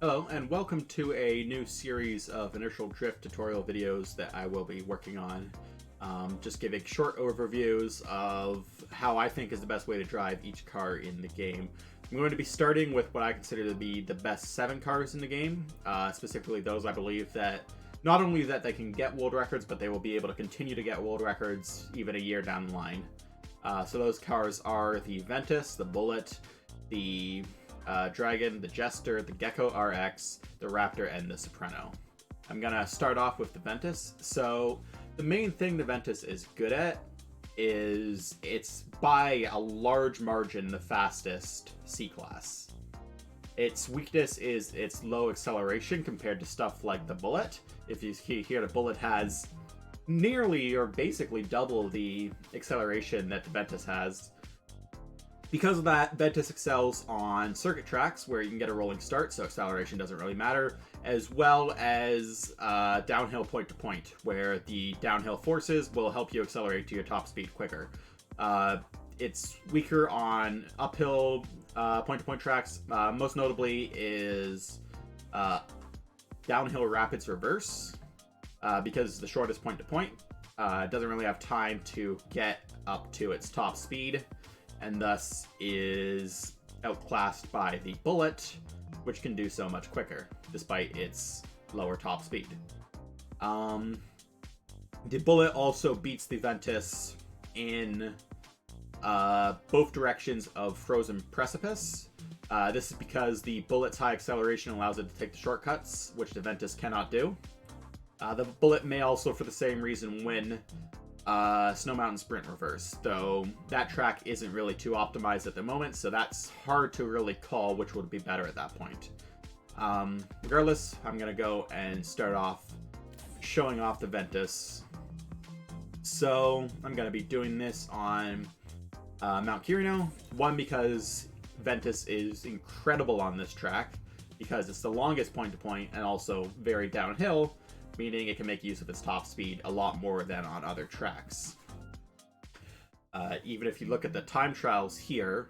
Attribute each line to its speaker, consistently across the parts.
Speaker 1: Hello, and welcome to a new series of inertial drift tutorial videos that I will be working on. Just giving short overviews of how I think is the best way to drive each car in the game. I'm going to be starting with what I consider to be the best 7 cars in the game, specifically those I believe that not only that they can get world records, but they will be able to continue to get world records even a year down the line. So those cars are the Ventus, the Bullet, the Dragon, the Jester, the Gecko RX, the Raptor, and the Supreno. I'm gonna start off with the Ventus. So the main thing the Ventus is good at is it's by a large margin the fastest C-Class. Its weakness is its low acceleration compared to stuff like the Bullet. If you see here, the Bullet has nearly or basically double the acceleration that the Ventus has. Because of that, Ventus excels on circuit tracks where you can get a rolling start, so acceleration doesn't really matter, as well as downhill point-to-point, where the downhill forces will help you accelerate to your top speed quicker. It's weaker on uphill point-to-point tracks. Most notably is downhill rapids reverse, because it's the shortest point-to-point. It doesn't really have time to get up to its top speed, and thus is outclassed by the Bullet, which can do so much quicker, despite its lower top speed. The Bullet also beats the Ventus in both directions of Frozen Precipice. This is because the Bullet's high acceleration allows it to take the shortcuts, which the Ventus cannot do. The Bullet may also, for the same reason, win Snow Mountain Sprint Reverse, though that track isn't really too optimized at the moment, so that's hard to really call which would be better at that point. Regardless, I'm going to go and start off showing off the Ventus. So I'm going to be doing this on Mount Kirino. One, because Ventus is incredible on this track, because it's the longest point-to-point and also very downhill, meaning it can make use of its top speed a lot more than on other tracks. Even if you look at the time trials here,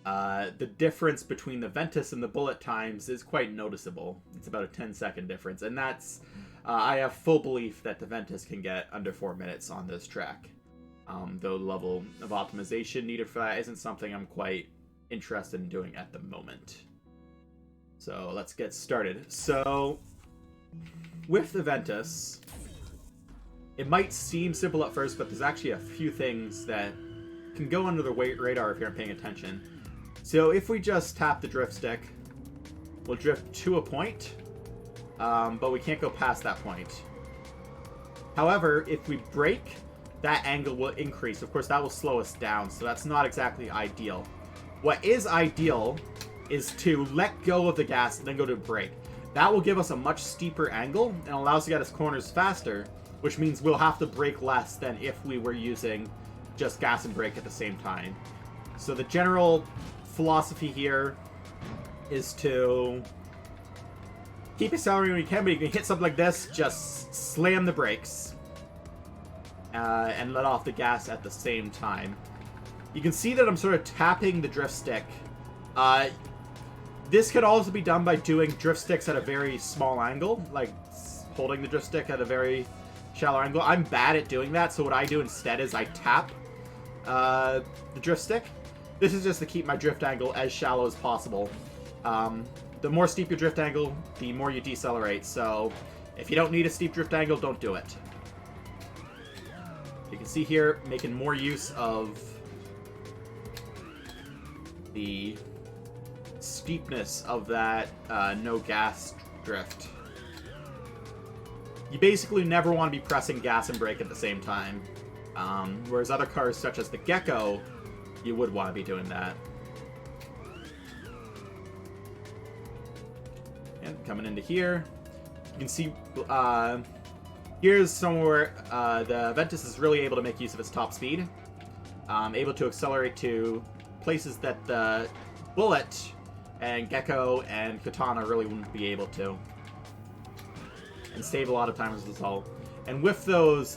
Speaker 1: the difference between the Ventus and the Bullet times is quite noticeable. It's about a 10-second difference, and that's I have full belief that the Ventus can get under 4 minutes on this track. Though the level of optimization needed for that isn't something I'm quite interested in doing at the moment. So let's get started. So with the Ventus, it might seem simple at first, but there's actually a few things that can go under the radar if you're not paying attention. So if we just tap the drift stick, we'll drift to a point, but we can't go past that point. However, if we brake, that angle will increase. Of course, that will slow us down, so that's not exactly ideal. What is ideal is to let go of the gas and then go to brake. That will give us a much steeper angle and allows us to get us corners faster, which means we'll have to brake less than if we were using just gas and brake at the same time. So the general philosophy here is to keep accelerating when you can, but you can hit something like this, just slam the brakes and let off the gas at the same time. You can see that I'm sort of tapping the drift stick. This could also be done by doing drift sticks at a very small angle, like holding the drift stick at a very shallow angle. I'm bad at doing that, so what I do instead is I tap the drift stick. This is just to keep my drift angle as shallow as possible. The more steep your drift angle, the more you decelerate, so if you don't need a steep drift angle, don't do it. You can see here, making more use of the steepness of that no gas drift. You basically never want to be pressing gas and brake at the same time, whereas other cars such as the Gecko, you would want to be doing that. And coming into here, you can see here's somewhere the Ventus is really able to make use of its top speed, able to accelerate to places that the Bullet and Gecko and Katana really wouldn't be able to, and save a lot of time as a result. And with those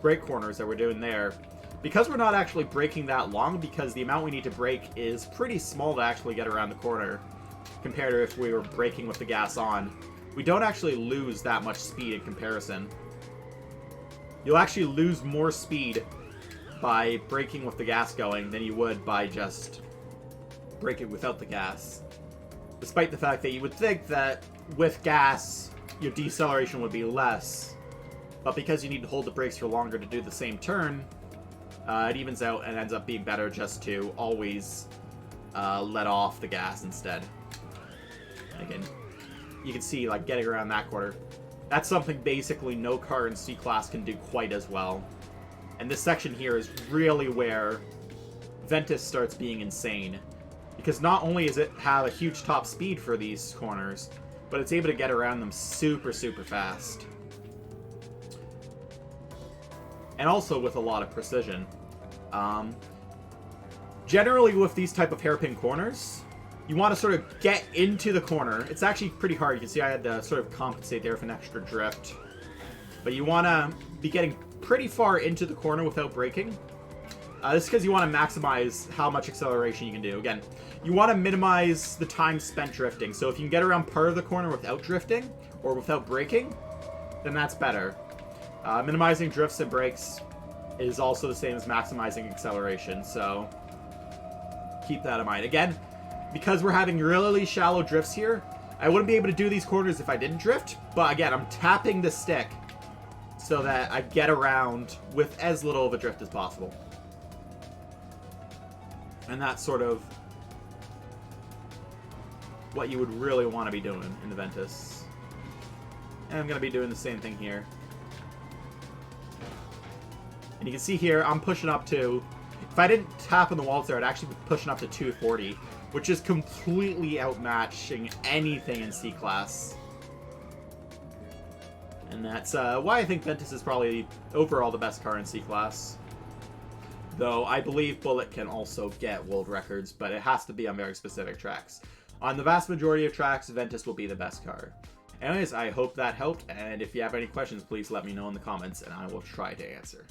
Speaker 1: brake corners that we're doing there, because we're not actually braking that long, because the amount we need to brake is pretty small to actually get around the corner, compared to if we were braking with the gas on, we don't actually lose that much speed in comparison. You'll actually lose more speed by braking with the gas going than you would by just braking without the gas. Despite the fact that you would think that with gas, your deceleration would be less, but because you need to hold the brakes for longer to do the same turn, it evens out and ends up being better just to always let off the gas instead. And again, you can see, like, getting around that corner. That's something basically no car in C-Class can do quite as well. And this section here is really where Ventus starts being insane. Because not only does it have a huge top speed for these corners, but it's able to get around them super, super fast. And also with a lot of precision. Generally with these type of hairpin corners, you want to sort of get into the corner. It's actually pretty hard. You can see I had to sort of compensate there with an extra drift. But you want to be getting pretty far into the corner without braking. This is because you want to maximize how much acceleration you can do. Again, you want to minimize the time spent drifting. So if you can get around part of the corner without drifting, or without braking, then that's better. Minimizing drifts and brakes is also the same as maximizing acceleration, so keep that in mind. Again, because we're having really shallow drifts here, I wouldn't be able to do these corners if I didn't drift, but again, I'm tapping the stick so that I get around with as little of a drift as possible. And that's sort of what you would really want to be doing in the Ventus. And I'm going to be doing the same thing here. And you can see here, I'm pushing up to... If I didn't tap on the walls there, I'd actually be pushing up to 240, which is completely outmatching anything in C-Class. And that's why I think Ventus is probably overall the best car in C-Class. Though I believe Bullet can also get world records, but it has to be on very specific tracks. On the vast majority of tracks, Ventus will be the best car. Anyways, I hope that helped, and if you have any questions, please let me know in the comments, and I will try to answer.